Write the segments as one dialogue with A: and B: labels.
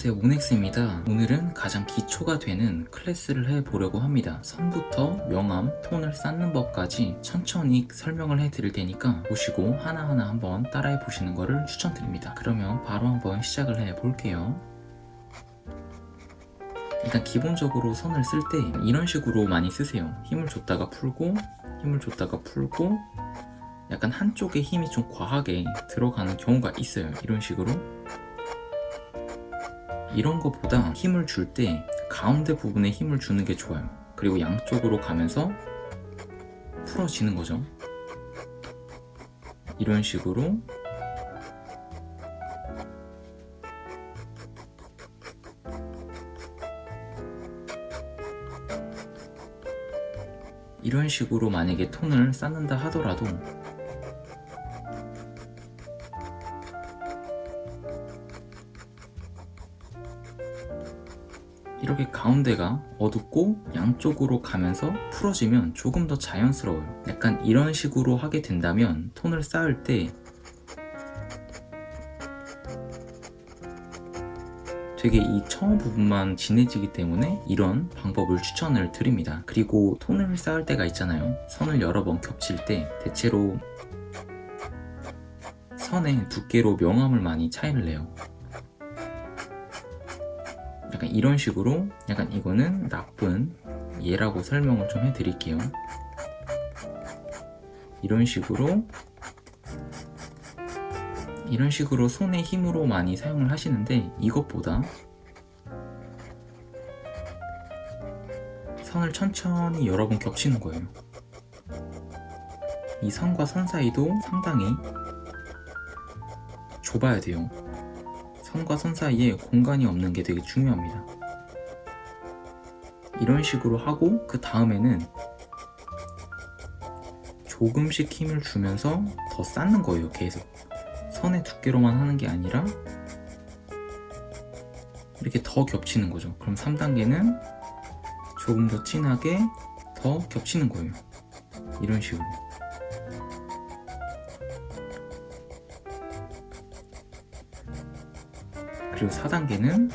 A: 안녕하세요, 모넥스입니다. 오늘은 가장 기초가 되는 클래스를 해보려고 합니다. 선부터 명암, 톤을 쌓는 법까지 천천히 설명을 해드릴 테니까 보시고 하나하나 한번 따라해 보시는 것을 추천드립니다. 그러면 바로 한번 시작을 해볼게요. 일단 기본적으로 선을 쓸 때 이런 식으로 많이 쓰세요. 힘을 줬다가 풀고, 힘을 줬다가 풀고, 약간 한쪽에 힘이 좀 과하게 들어가는 경우가 있어요. 이런 식으로. 이런 것보다 힘을 줄 때 가운데 부분에 힘을 주는 게 좋아요. 그리고 양쪽으로 가면서 풀어지는 거죠. 이런 식으로 이런 식으로 만약에 톤을 쌓는다 하더라도 이렇게 가운데가 어둡고 양쪽으로 가면서 풀어지면 조금 더 자연스러워요. 약간 이런 식으로 하게 된다면 톤을 쌓을 때 되게 이 처음 부분만 진해지기 때문에 이런 방법을 추천을 드립니다. 그리고 톤을 쌓을 때가 있잖아요. 선을 여러 번 겹칠 때 대체로 선의 두께로 명암을 많이 차이를 내요. 약간 이런 식으로, 약간 이거는 나쁜 예라고 설명을 좀 해드릴게요. 이런 식으로 손의 힘으로 많이 사용을 하시는데, 이것보다 선을 천천히 여러 번 겹치는 거예요. 이 선과 선 사이도 상당히 좁아야 돼요. 선과 선 사이에 공간이 없는 게 되게 중요합니다. 이런 식으로 하고 그 다음에는 조금씩 힘을 주면서 더 쌓는 거예요. 계속 선의 두께로만 하는 게 아니라 이렇게 더 겹치는 거죠. 그럼 3단계는 조금 더 진하게 더 겹치는 거예요. 이런 식으로. 그리고 4단계는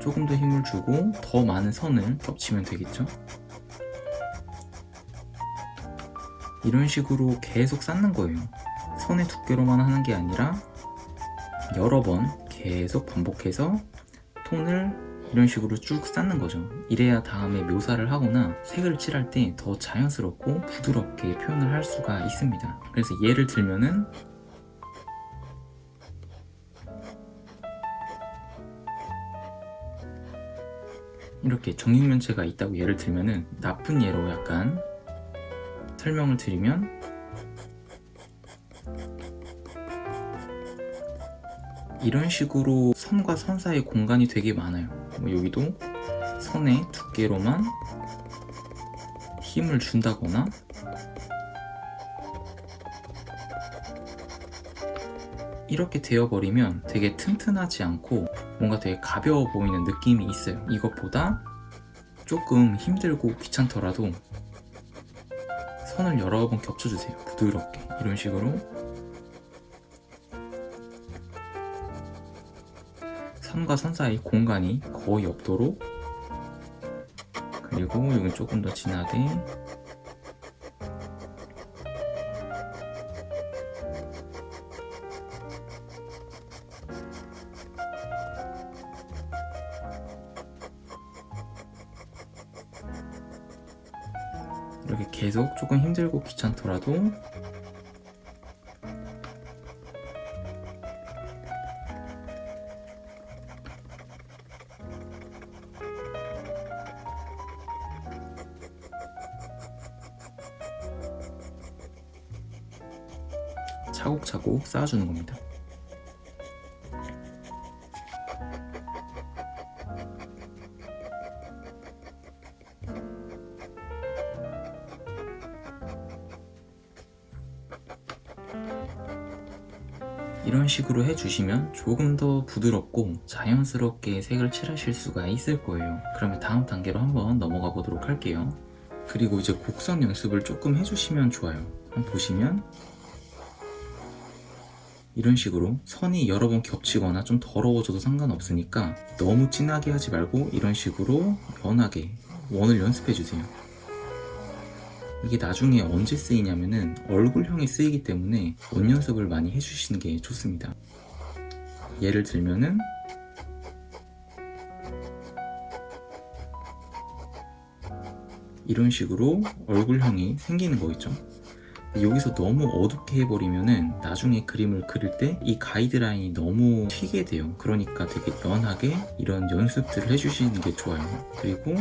A: 조금 더 힘을 주고 더 많은 선을 겹치면 되겠죠. 이런 식으로 계속 쌓는 거예요. 선의 두께로만 하는 게 아니라 여러 번 계속 반복해서 톤을 이런 식으로 쭉 쌓는 거죠. 이래야 다음에 묘사를 하거나 색을 칠할 때 더 자연스럽고 부드럽게 표현을 할 수가 있습니다. 그래서 예를 들면은 이렇게 정육면체가 있다고 예를 들면은, 나쁜 예로 약간 설명을 드리면, 이런 식으로 선과 선 사이 공간이 되게 많아요. 여기도 선의 두께로만 힘을 준다거나, 이렇게 되어버리면 되게 튼튼하지 않고 뭔가 되게 가벼워 보이는 느낌이 있어요. 이것보다 조금 힘들고 귀찮더라도 선을 여러 번 겹쳐주세요. 부드럽게. 이런 식으로 선과 선 사이 공간이 거의 없도록, 그리고 여기 조금 더 진하게, 이렇게 계속 조금 힘들고 귀찮더라도 차곡차곡 쌓아주는 겁니다. 이런 식으로 해주시면 조금 더 부드럽고 자연스럽게 색을 칠하실 수가 있을 거예요. 그러면 다음 단계로 한번 넘어가 보도록 할게요. 그리고 이제 곡선 연습을 조금 해주시면 좋아요. 한번 보시면 이런 식으로 선이 여러 번 겹치거나 좀 더러워져도 상관없으니까 너무 진하게 하지 말고 이런 식으로 연하게 원을 연습해 주세요. 이게 나중에 언제 쓰이냐면은 얼굴형에 쓰이기 때문에 원 연습을 많이 해주시는 게 좋습니다. 예를 들면은 이런 식으로 얼굴형이 생기는 거 있죠. 여기서 너무 어둡게 해버리면은 나중에 그림을 그릴 때 이 가이드라인이 너무 튀게 돼요. 그러니까 되게 연하게 이런 연습들을 해주시는 게 좋아요. 그리고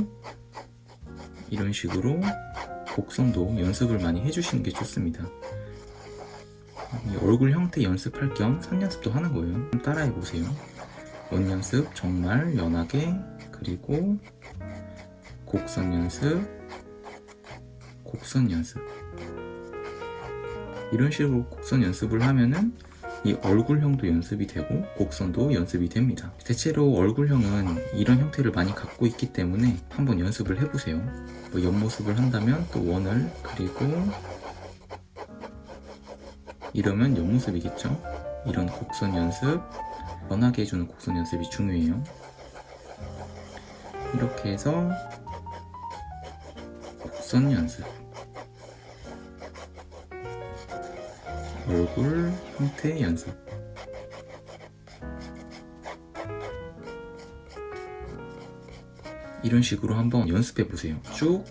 A: 이런 식으로 곡선도 연습을 많이 해주시는 게 좋습니다. 이 얼굴 형태 연습할 겸 선 연습도 하는 거예요. 따라해 보세요. 원 연습 정말 연하게, 그리고 곡선 연습, 곡선 연습. 이런 식으로 곡선 연습을 하면은 이 얼굴형도 연습이 되고 곡선도 연습이 됩니다. 대체로 얼굴형은 이런 형태를 많이 갖고 있기 때문에 한번 연습을 해보세요. 뭐 옆모습을 한다면 또 원을 그리고 이러면 옆모습이겠죠. 이런 곡선 연습, 연하게 해주는 곡선 연습이 중요해요. 이렇게 해서 곡선 연습, 얼굴 형태 연습. 이런 식으로 한번 연습해 보세요. 쭉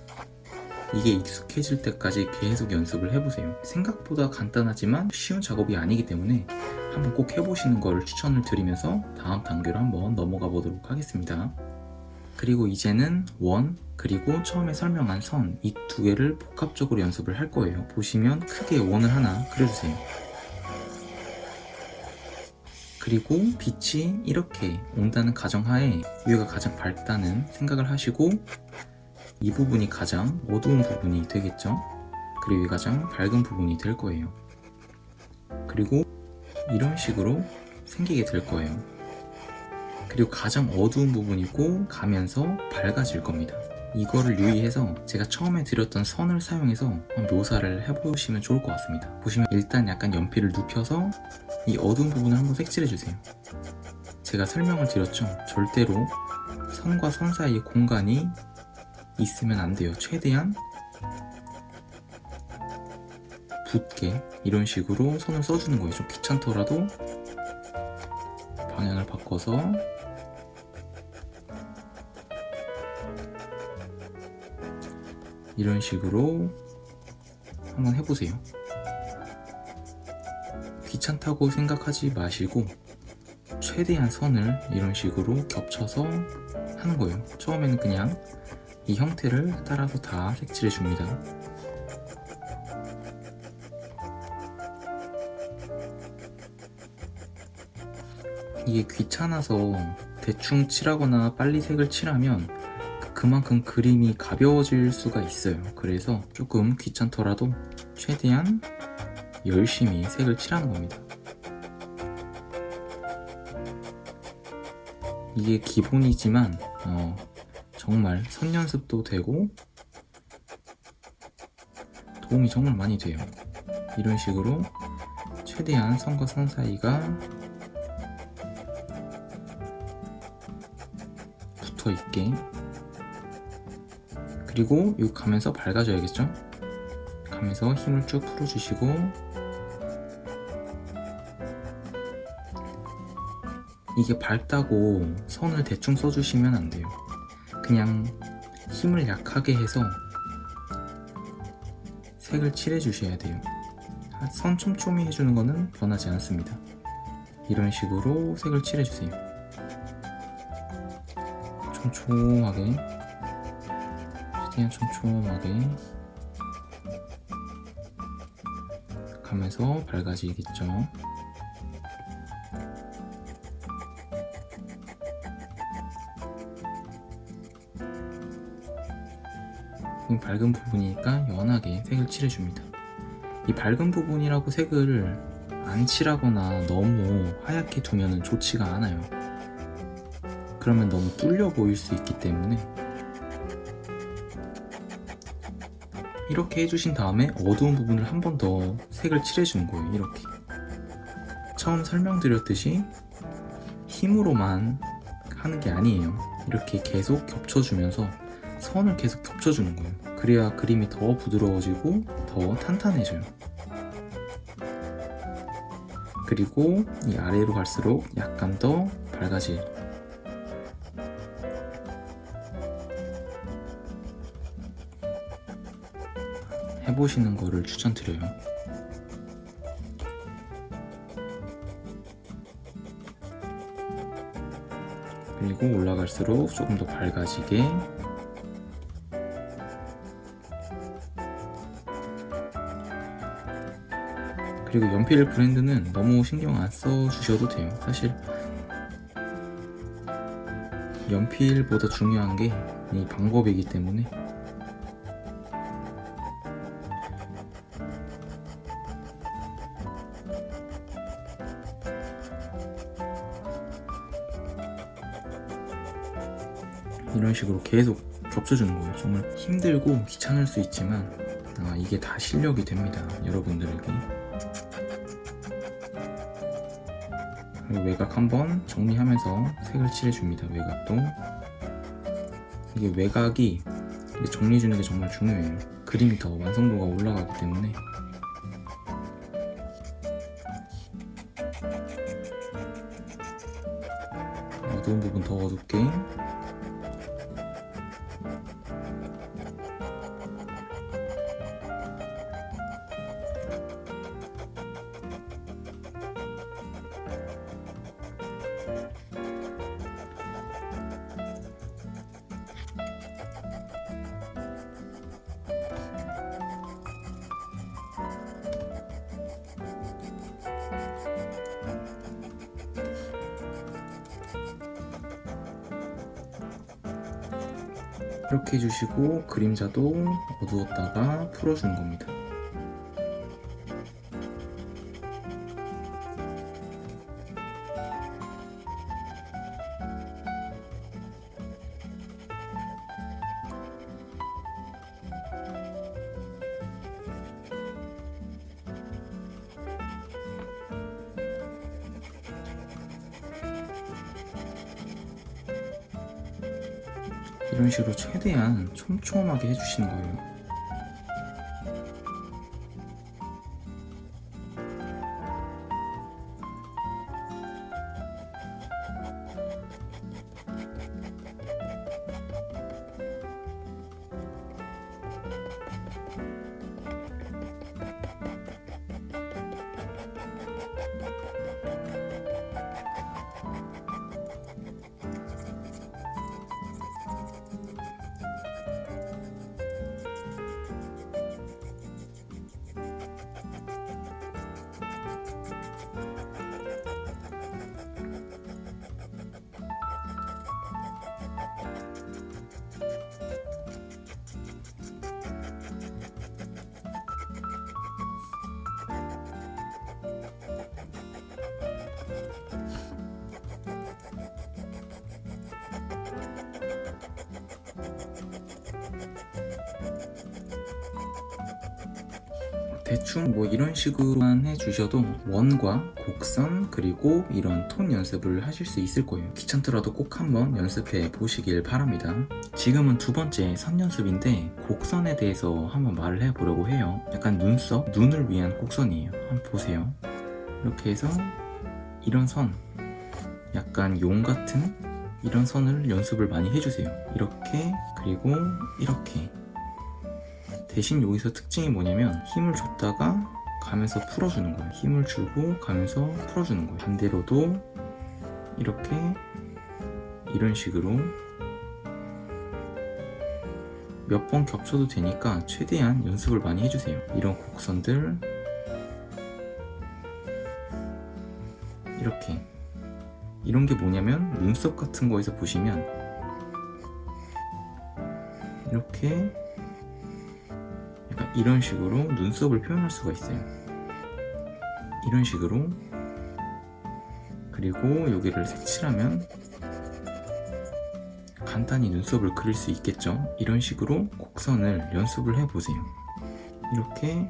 A: 이게 익숙해질 때까지 계속 연습을 해보세요. 생각보다 간단하지만 쉬운 작업이 아니기 때문에 한번 꼭 해보시는 걸 추천을 드리면서 다음 단계로 한번 넘어가 보도록 하겠습니다. 그리고 이제는 원, 그리고 처음에 설명한 선, 이 두 개를 복합적으로 연습을 할 거예요. 보시면 크게 원을 하나 그려주세요. 그리고 빛이 이렇게 온다는 가정하에 위가 가장 밝다는 생각을 하시고 이 부분이 가장 어두운 부분이 되겠죠. 그리고 위가 가장 밝은 부분이 될 거예요. 그리고 이런 식으로 생기게 될 거예요. 그리고 가장 어두운 부분이고 가면서 밝아질 겁니다. 이거를 유의해서 제가 처음에 드렸던 선을 사용해서 묘사를 해보시면 좋을 것 같습니다. 보시면 일단 약간 연필을 눕혀서 이 어두운 부분을 한번 색칠해주세요. 제가 설명을 드렸죠. 절대로 선과 선 사이에 공간이 있으면 안 돼요. 최대한 붓게 이런 식으로 선을 써주는 거예요. 좀 귀찮더라도 방향을 바꿔서 이런 식으로 한번 해보세요. 귀찮다고 생각하지 마시고 최대한 선을 이런 식으로 겹쳐서 하는 거예요. 처음에는 그냥 이 형태를 따라서 다 색칠해 줍니다. 이게 귀찮아서 대충 칠하거나 빨리 색을 칠하면 그만큼 그림이 가벼워질 수가 있어요. 그래서 조금 귀찮더라도 최대한 열심히 색을 칠하는 겁니다. 이게 기본이지만 정말 선 연습도 되고 도움이 정말 많이 돼요. 이런 식으로 최대한 선과 선 사이가 붙어 있게, 그리고 여기 가면서 밝아져야겠죠? 가면서 힘을 쭉 풀어주시고 이게 밝다고 선을 대충 써주시면 안 돼요. 그냥 힘을 약하게 해서 색을 칠해 주셔야 돼요. 선 촘촘히 해주는 거는 변하지 않습니다. 이런 식으로 색을 칠해 주세요. 촘촘하게, 최대한 촘촘하게 가면서 밝아지겠죠. 이 밝은 부분이니까 연하게 색을 칠해줍니다. 이 밝은 부분이라고 색을 안 칠하거나 너무 하얗게 두면 좋지가 않아요. 그러면 너무 뚫려 보일 수 있기 때문에 이렇게 해주신 다음에 어두운 부분을 한 번 더 색을 칠해주는 거예요. 이렇게 처음 설명드렸듯이 힘으로만 하는 게 아니에요. 이렇게 계속 겹쳐주면서 선을 계속 겹쳐주는 거예요. 그래야 그림이 더 부드러워지고 더 탄탄해져요. 그리고 이 아래로 갈수록 약간 더 밝아질. 해보시는 거를 추천드려요. 그리고 올라갈수록 조금 더 밝아지게. 그리고 연필 브랜드는 너무 신경 안 써주셔도 돼요. 사실 연필보다 중요한 게 이 방법이기 때문에. 이런 식으로 계속 겹쳐주는 거예요. 정말 힘들고 귀찮을 수 있지만 이게 다 실력이 됩니다, 여러분들에게. 그리고 외곽 한번 정리하면서 색을 칠해줍니다. 외곽도. 이게 외곽이 정리해주는 게 정말 중요해요. 그림이 더 완성도가 올라가기 때문에. 어두운 부분 더 어둡게. 이렇게 해주시고 그림자도 어두웠다가 풀어주는 겁니다. 이런 식으로 최대한 촘촘하게 해주시는 거예요. 대충 뭐 이런 식으로만 해주셔도 원과 곡선 그리고 이런 톤 연습을 하실 수 있을 거예요. 귀찮더라도 꼭 한번 연습해 보시길 바랍니다. 지금은 두 번째 선 연습인데 곡선에 대해서 한번 말을 해보려고 해요. 약간 눈썹, 눈을 위한 곡선이에요. 한번 보세요. 이렇게 해서 이런 선, 약간 용 같은 이런 선을 연습을 많이 해주세요. 이렇게, 그리고 이렇게. 대신 여기서 특징이 뭐냐면 힘을 줬다가 가면서 풀어주는 거예요. 힘을 주고 가면서 풀어주는 거예요. 반대로도 이렇게 이런 식으로 몇 번 겹쳐도 되니까 최대한 연습을 많이 해주세요. 이런 곡선들 이렇게, 이런 게 뭐냐면 눈썹 같은 거에서 보시면 이렇게 이런 식으로 눈썹을 표현할 수가 있어요. 이런 식으로. 그리고 여기를 색칠하면 간단히 눈썹을 그릴 수 있겠죠. 이런 식으로 곡선을 연습을 해보세요. 이렇게,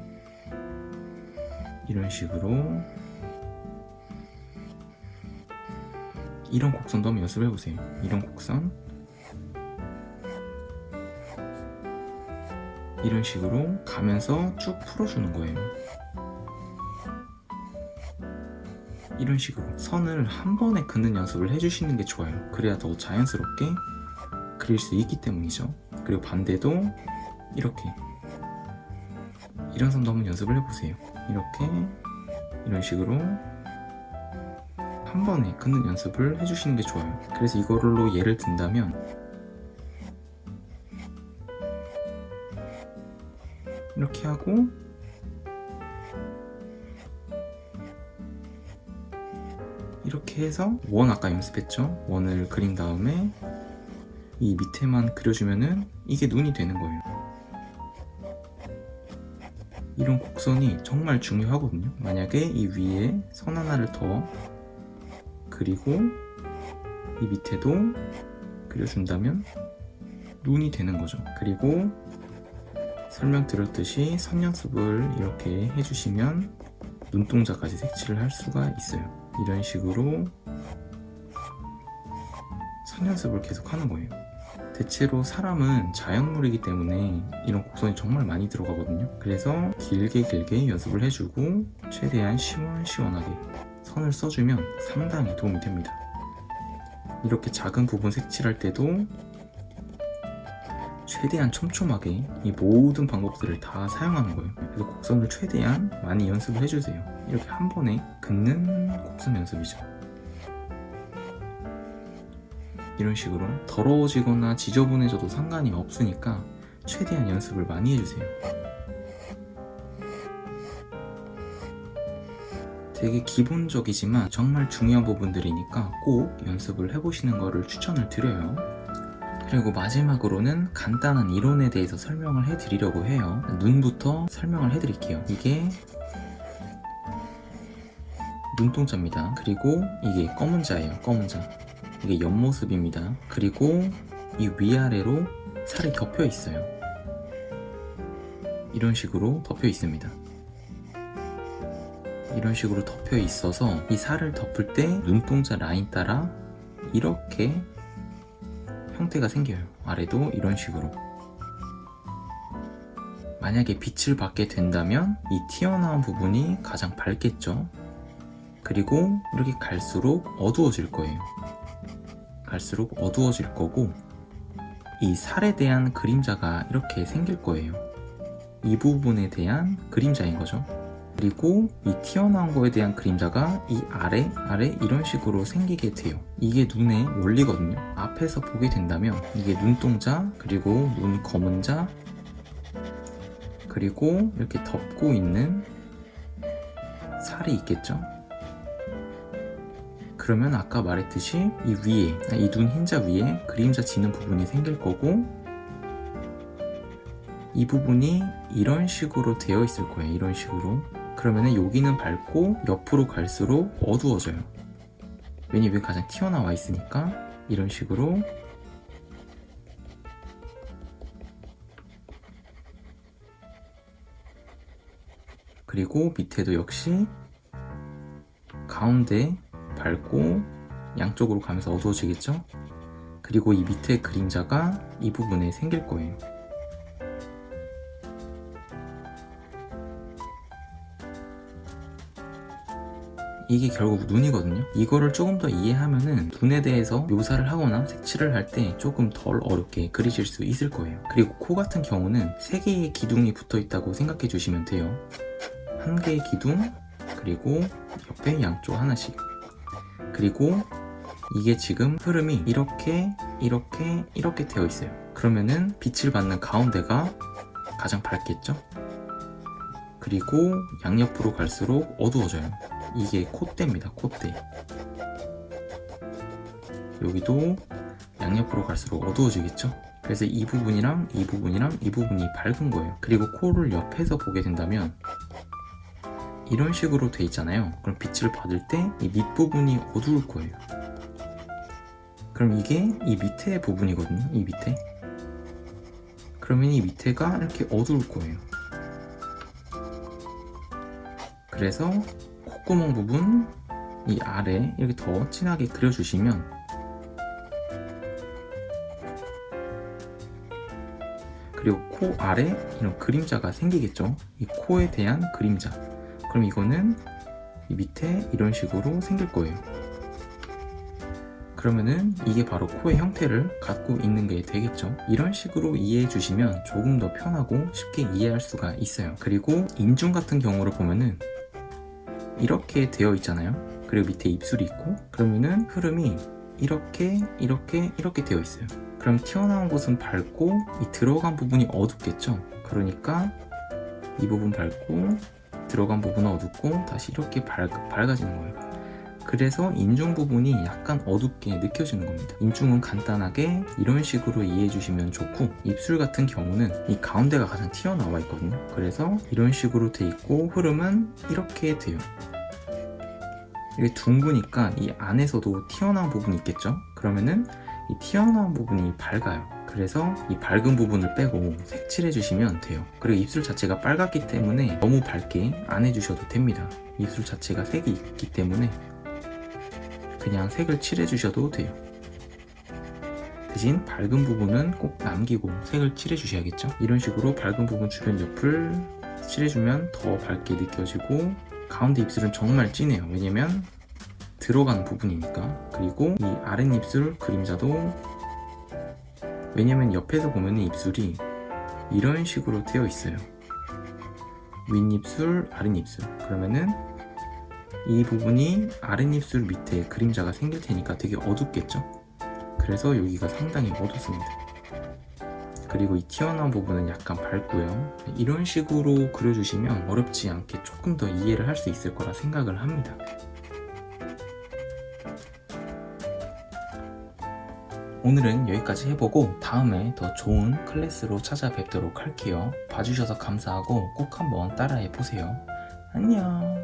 A: 이런 식으로 이런 곡선도 한번 연습해보세요. 이런 곡선, 이런 식으로 가면서 쭉 풀어주는 거예요. 이런 식으로 선을 한 번에 긋는 연습을 해주시는 게 좋아요. 그래야 더 자연스럽게 그릴 수 있기 때문이죠. 그리고 반대도 이렇게 이런 선도 한번 연습을 해보세요. 이렇게 이런 식으로 한 번에 긋는 연습을 해주시는 게 좋아요. 그래서 이걸로 예를 든다면 이렇게 하고 이렇게 해서 원 아까 연습했죠? 원을 그린 다음에 이 밑에만 그려주면은 이게 눈이 되는 거예요. 이런 곡선이 정말 중요하거든요. 만약에 이 위에 선 하나를 더 그리고 이 밑에도 그려준다면 눈이 되는 거죠. 그리고 설명드렸듯이 선 연습을 이렇게 해주시면 눈동자까지 색칠을 할 수가 있어요. 이런 식으로 선 연습을 계속 하는 거예요. 대체로 사람은 자연물이기 때문에 이런 곡선이 정말 많이 들어가거든요. 그래서 길게 연습을 해주고 최대한 시원시원하게 선을 써주면 상당히 도움이 됩니다. 이렇게 작은 부분 색칠할 때도 최대한 촘촘하게 이 모든 방법들을 다 사용하는 거예요. 그래서 곡선을 최대한 많이 연습을 해주세요. 이렇게 한 번에 긋는 곡선 연습이죠. 이런 식으로 더러워지거나 지저분해져도 상관이 없으니까 최대한 연습을 많이 해주세요. 되게 기본적이지만 정말 중요한 부분들이니까 꼭 연습을 해보시는 거를 추천을 드려요. 그리고 마지막으로는 간단한 이론에 대해서 설명을 해드리려고 해요. 눈부터 설명을 해드릴게요. 이게 눈동자입니다. 그리고 이게 검은 자예요. 검은 자. 이게 옆모습입니다. 그리고 이 위아래로 살이 덮여 있어요. 이런 식으로 덮여 있습니다. 이런 식으로 덮여 있어서 이 살을 덮을 때 눈동자 라인 따라 이렇게 형태가 생겨요. 아래도 이런 식으로. 만약에 빛을 받게 된다면 이 튀어나온 부분이 가장 밝겠죠. 그리고 이렇게 갈수록 어두워질 거예요. 갈수록 어두워질 거고 이 살에 대한 그림자가 이렇게 생길 거예요. 이 부분에 대한 그림자인 거죠. 그리고 이 튀어나온 거에 대한 그림자가 이 아래 이런 식으로 생기게 돼요. 이게 눈의 원리거든요. 앞에서 보게 된다면 이게 눈동자, 그리고 눈 검은 자, 그리고 이렇게 덮고 있는 살이 있겠죠. 그러면 아까 말했듯이 이 위에, 이 눈 흰자 위에 그림자 지는 부분이 생길 거고 이 부분이 이런 식으로 되어 있을 거예요. 이런 식으로. 그러면 여기는 밝고 옆으로 갈수록 어두워져요. 왜냐면 가장 튀어나와 있으니까. 이런 식으로 그리고 밑에도 역시 가운데 밝고 양쪽으로 가면서 어두워지겠죠? 그리고 이 밑에 그림자가 이 부분에 생길 거예요. 이게 결국 눈이거든요. 이거를 조금 더 이해하면은 눈에 대해서 묘사를 하거나 색칠을 할 때 조금 덜 어렵게 그리실 수 있을 거예요. 그리고 코 같은 경우는 3개의 기둥이 붙어 있다고 생각해 주시면 돼요. 한 개의 기둥, 그리고 옆에 양쪽 하나씩. 그리고 이게 지금 흐름이 이렇게 되어 있어요. 그러면은 빛을 받는 가운데가 가장 밝겠죠? 그리고 양옆으로 갈수록 어두워져요. 이게 콧대입니다. 콧대. 여기도 양옆으로 갈수록 어두워지겠죠? 그래서 이 부분이랑 이 부분이랑 이 부분이 밝은 거예요. 그리고 코를 옆에서 보게 된다면 이런 식으로 돼 있잖아요. 그럼 빛을 받을 때 이 밑부분이 어두울 거예요. 그럼 이게 이 밑에 부분이거든요. 이 밑에. 그러면 이 밑에가 이렇게 어두울 거예요. 그래서 콧구멍 부분, 이 아래 이렇게 더 진하게 그려주시면 그리고 코 아래 이런 그림자가 생기겠죠. 이 코에 대한 그림자. 그럼 이거는 이 밑에 이런 식으로 생길 거예요. 그러면은 이게 바로 코의 형태를 갖고 있는 게 되겠죠. 이런 식으로 이해해 주시면 조금 더 편하고 쉽게 이해할 수가 있어요. 그리고 인중 같은 경우를 보면은 이렇게 되어 있잖아요. 그리고 밑에 입술이 있고, 그러면은 흐름이 이렇게 되어 있어요. 그럼 튀어나온 곳은 밝고 이 들어간 부분이 어둡겠죠. 그러니까 이 부분 밝고 들어간 부분은 어둡고 다시 이렇게 밝아지는 거예요. 그래서 인중 부분이 약간 어둡게 느껴지는 겁니다. 인중은 간단하게 이런 식으로 이해해 주시면 좋고, 입술 같은 경우는 이 가운데가 가장 튀어나와 있거든요. 그래서 이런 식으로 돼 있고 흐름은 이렇게 돼요. 이게 둥그니까 이 안에서도 튀어나온 부분이 있겠죠. 그러면은 이 튀어나온 부분이 밝아요. 그래서 이 밝은 부분을 빼고 색칠해 주시면 돼요. 그리고 입술 자체가 빨갛기 때문에 너무 밝게 안 해주셔도 됩니다. 입술 자체가 색이 있기 때문에 그냥 색을 칠해 주셔도 돼요. 대신 밝은 부분은 꼭 남기고 색을 칠해 주셔야겠죠. 이런 식으로 밝은 부분 주변 옆을 칠해주면 더 밝게 느껴지고, 가운데 입술은 정말 진해요. 왜냐면 들어가는 부분이니까. 그리고 이 아랫입술 그림자도, 왜냐면 옆에서 보면 입술이 이런 식으로 되어 있어요. 윗입술, 아랫입술. 그러면은 이 부분이 아랫입술 밑에 그림자가 생길 테니까 되게 어둡겠죠? 그래서 여기가 상당히 어둡습니다. 그리고 이 튀어나온 부분은 약간 밝고요. 이런 식으로 그려주시면 어렵지 않게 조금 더 이해를 할 수 있을 거라 생각을 합니다. 오늘은 여기까지 해보고 다음에 더 좋은 클래스로 찾아뵙도록 할게요. 봐주셔서 감사하고 꼭 한번 따라해보세요. 안녕.